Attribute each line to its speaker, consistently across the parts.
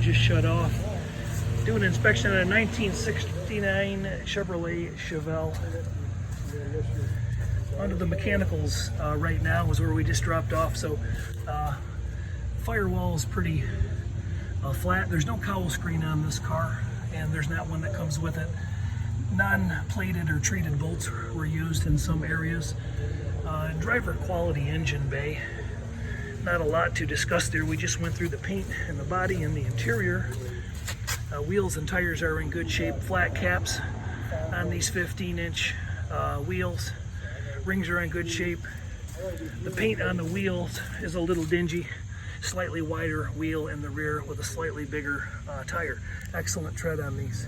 Speaker 1: Just shut off. Do an inspection on a 1969 Chevrolet Chevelle. Under the mechanicals right now is where we just dropped off. So firewall is pretty flat. There's no cowl screen on this car, and there's not one that comes with it. Non-plated or treated bolts were used in some areas. Driver quality engine bay. Not a lot to discuss there. We just went through the paint and the body and the interior. Wheels and tires are in good shape. Flat caps on these 15-inch wheels. Rings are in good shape. The paint on the wheels is a little dingy. Slightly wider wheel in the rear with a slightly bigger tire. Excellent tread on these.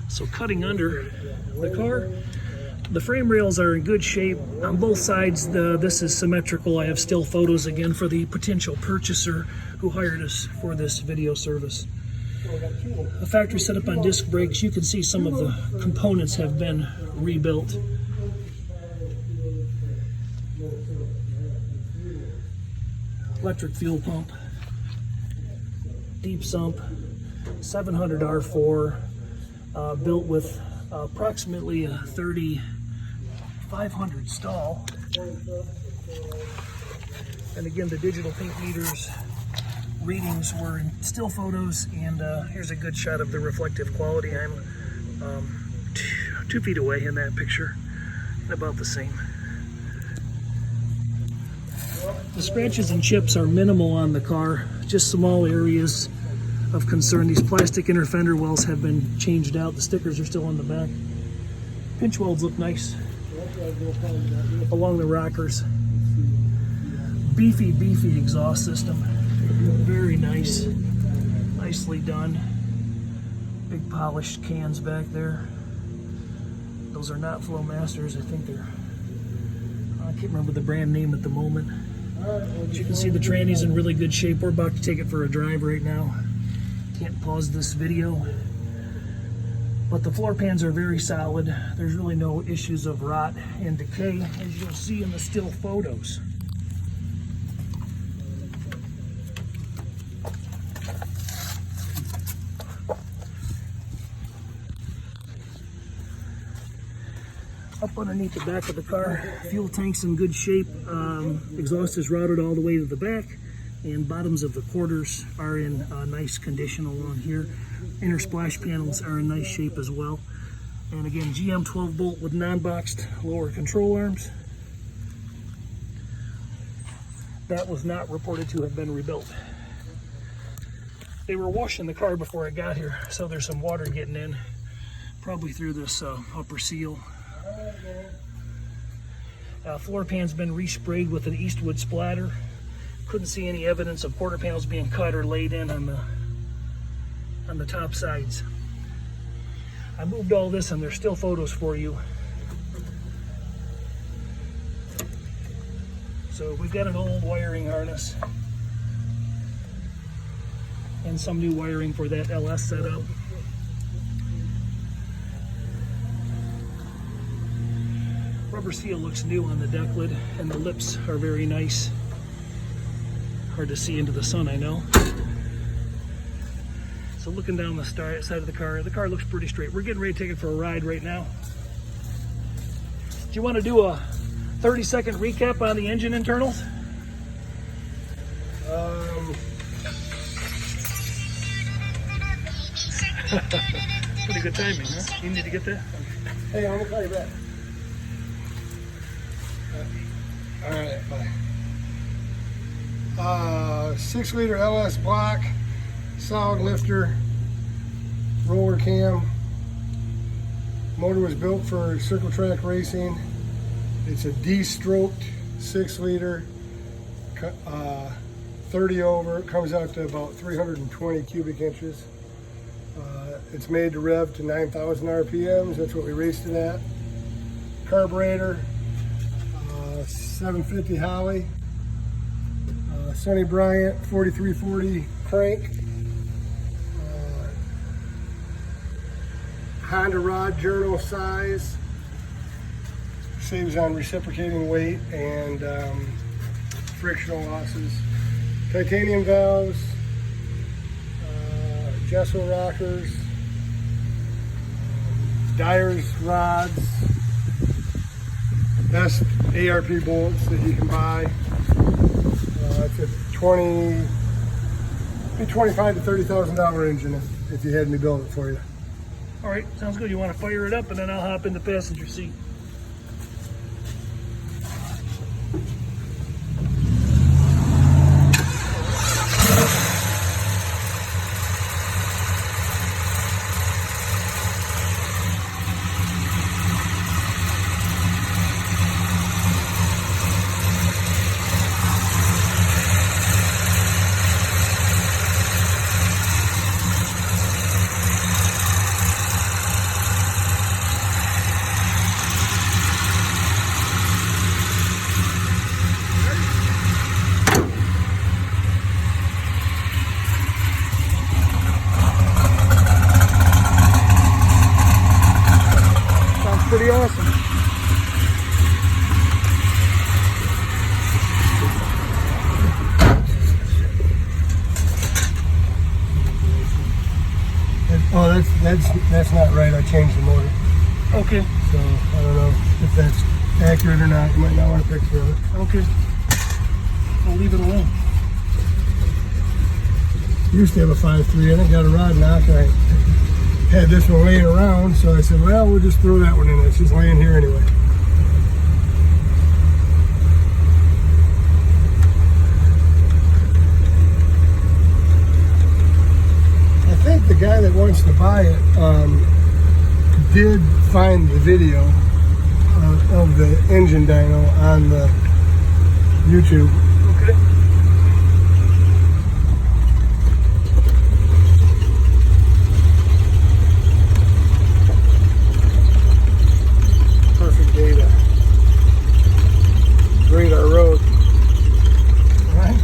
Speaker 1: So cutting under the car, the frame rails are in good shape on both sides. This is symmetrical. I have still photos again for the potential purchaser who hired us for this video service. The factory set up on disc brakes. You can see some of the components have been rebuilt. Electric fuel pump, deep sump, 700 R4. Built with approximately a 3,500 stall. And again, the digital paint meters readings were in still photos, and here's a good shot of the reflective quality. I'm 2 feet away in that picture, and about the same. The scratches and chips are minimal on the car, just small areas of concern. These plastic inner fender wells have been changed out. The stickers are still on the back. Pinch welds look nice along the rockers. Beefy exhaust system. Very nice. Nicely done. Big polished cans back there. Those are not Flowmasters. I think they're, I can't remember the brand name at the moment. But you can see the tranny's in really good shape. We're about to take it for a drive right now. Can't pause this video, but the floor pans are very solid. There's really no issues of rot and decay, as you'll see in the still photos. Up underneath the back of the car, fuel tank's in good shape. Exhaust is routed all the way to the back, and bottoms of the quarters are in nice condition along here. Inner splash panels are in nice shape as well. And again, GM 12 bolt with non-boxed lower control arms. That was not reported to have been rebuilt. They were washing the car before I got here, so there's some water getting in, probably through this upper seal. Floor pan's been resprayed with an Eastwood splatter. Couldn't see any evidence of quarter panels being cut or laid in on the top sides. I moved all this, and there's still photos for you. So we've got an old wiring harness and some new wiring for that LS setup. Rubber seal looks new on the deck lid, and the lips are very nice. Hard to see into the sun, I know. So looking down the side of the car looks pretty straight. We're getting ready to take it for a ride right now. Do you want to do a 30-second recap on the engine internals? Pretty good timing, huh? You need to get that?
Speaker 2: Hey, I'm gonna call you back. All right, bye. 6-liter LS block, solid lifter, roller cam. Motor was built for circle track racing. It's a D-stroked 6-liter, 30 over. It comes out to about 320 cubic inches. It's made to rev to 9,000 RPMs. That's what we raced it at. Carburetor, 750 Holley. Sonny Bryant 4340 crank. Honda rod journal size. Saves on reciprocating weight and frictional losses. Titanium valves, gesso rockers, Dyer's rods, best ARP bolts that you can buy. It's a $25,000 to $30,000 engine if you had me build it for you.
Speaker 1: All right, sounds good. You want to fire it up, and then I'll hop in the passenger seat. Pretty awesome.
Speaker 2: Oh, that's not right. I changed the motor.
Speaker 1: Okay.
Speaker 2: So I don't know if that's accurate or not. You might not want to picture of it.
Speaker 1: Okay. I'll leave it alone.
Speaker 2: Used to have a 5.3 in it. Got a rod knock. I had this one laying around, so I said, well, we'll just throw that one in. It's just laying here anyway. I think the guy that wants to buy it did find the video of the engine dyno on the YouTube.
Speaker 1: Okay.
Speaker 2: Data. Grade our road. All right.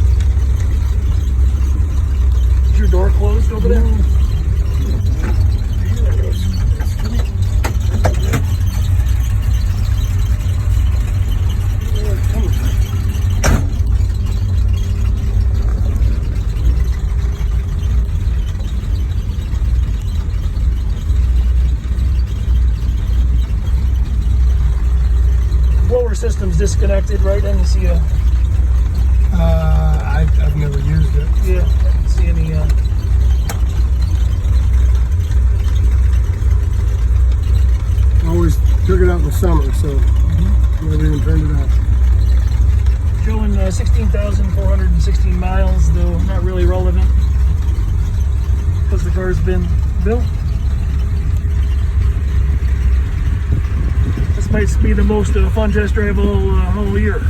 Speaker 1: Is your door closed over there? System's disconnected, right? I didn't see a.
Speaker 2: I've never used it.
Speaker 1: Yeah, I didn't see any.
Speaker 2: Always took it out in the summer, so never even turned it on.
Speaker 1: Showing 16,416 miles, though not really relevant because the car's been built. This might be the most fun test drive all year.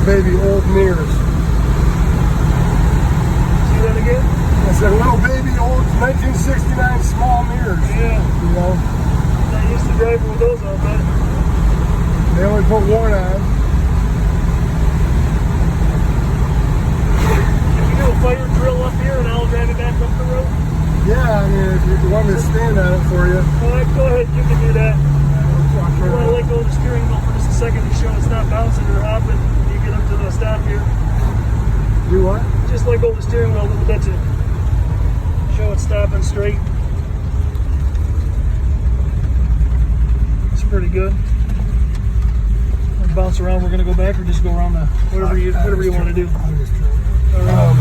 Speaker 2: Baby old mirrors.
Speaker 1: See that again?
Speaker 2: I said little baby old 1969 small mirrors.
Speaker 1: Yeah.
Speaker 2: You know?
Speaker 1: I used to drive with those on, but
Speaker 2: they only put one on.
Speaker 1: Can you do a fire drill up here and I'll drive it back up the road?
Speaker 2: Yeah, I mean, if you want me to stand on it for you.
Speaker 1: All right, go ahead, you can do that. You want to let go of the steering wheel for just a second to show it's not bouncing or hopping when you get up to the stop here.
Speaker 2: Do what?
Speaker 1: Just let go of the steering wheel a little bit to show it's stopping straight. pretty good. We'll bounce around. We're gonna go back or just go around the whatever you want to do.
Speaker 2: I'm just trying.
Speaker 1: All right.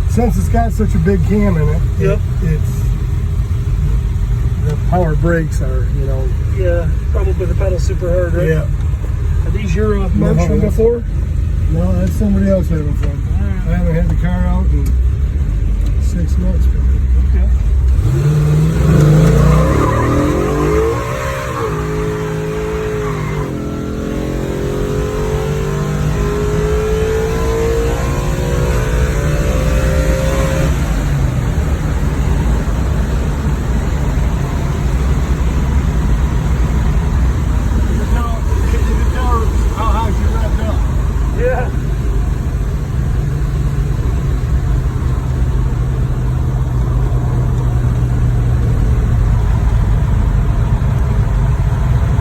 Speaker 2: Since it's got such a big cam in it,
Speaker 1: Yep.
Speaker 2: it's the power brakes are, you know.
Speaker 1: Yeah, probably the pedal super hard, right?
Speaker 2: Yeah.
Speaker 1: Are these your marks from before?
Speaker 2: No, that's somebody else having fun.
Speaker 1: Alright.
Speaker 2: I haven't had the car out in 6 months.
Speaker 1: Okay. Yeah.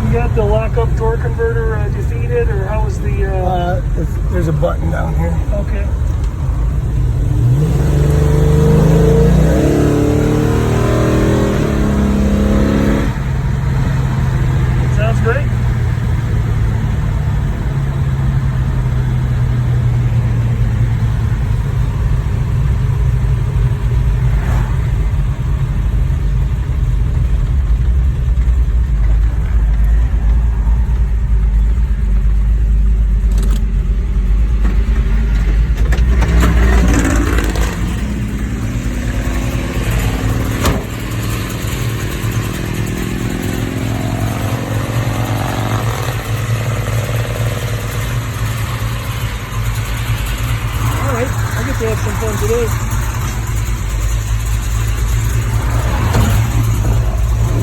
Speaker 1: You got the lock-up torque converter defeated, or how is the?
Speaker 2: There's a button down here.
Speaker 1: Okay. Sounds great. I get to have some fun today.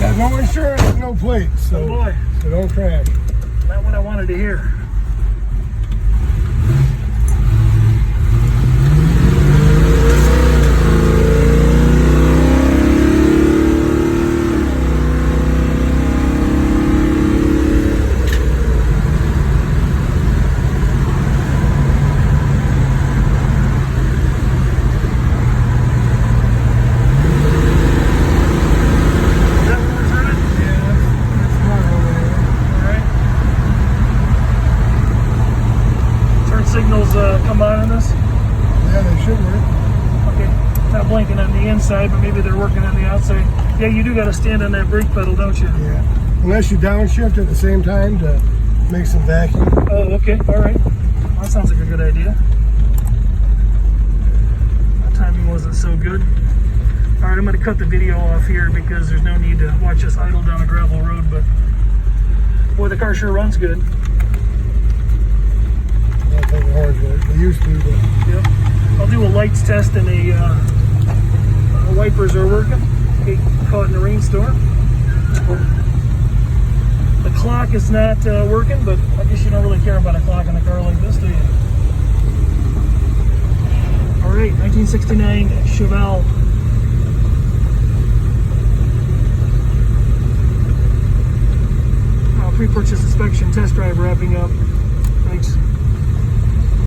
Speaker 2: Got no insurance, no plates, so,
Speaker 1: Oh boy.
Speaker 2: so don't crash.
Speaker 1: Not what I wanted to hear. Signals come on in this?
Speaker 2: Yeah, they should work.
Speaker 1: Okay, not blinking on the inside, but maybe they're working on the outside. Yeah, you do got to stand on that brake pedal, don't you?
Speaker 2: Yeah. Unless you downshift at the same time to make some vacuum.
Speaker 1: Oh, okay, all right. Well, that sounds like a good idea. My timing wasn't so good. All right, I'm going to cut the video off here because there's no need to watch us idle down a gravel road, but boy, the car sure runs good.
Speaker 2: I don't think the horns work. They used to, but
Speaker 1: Yep. I'll do a lights test and a wipers are working. Get caught in a rainstorm. The clock is not working, but I guess you don't really care about a clock in a car like this, do you? All right, 1969 Chevelle. Pre-purchase inspection test drive wrapping up. Thanks.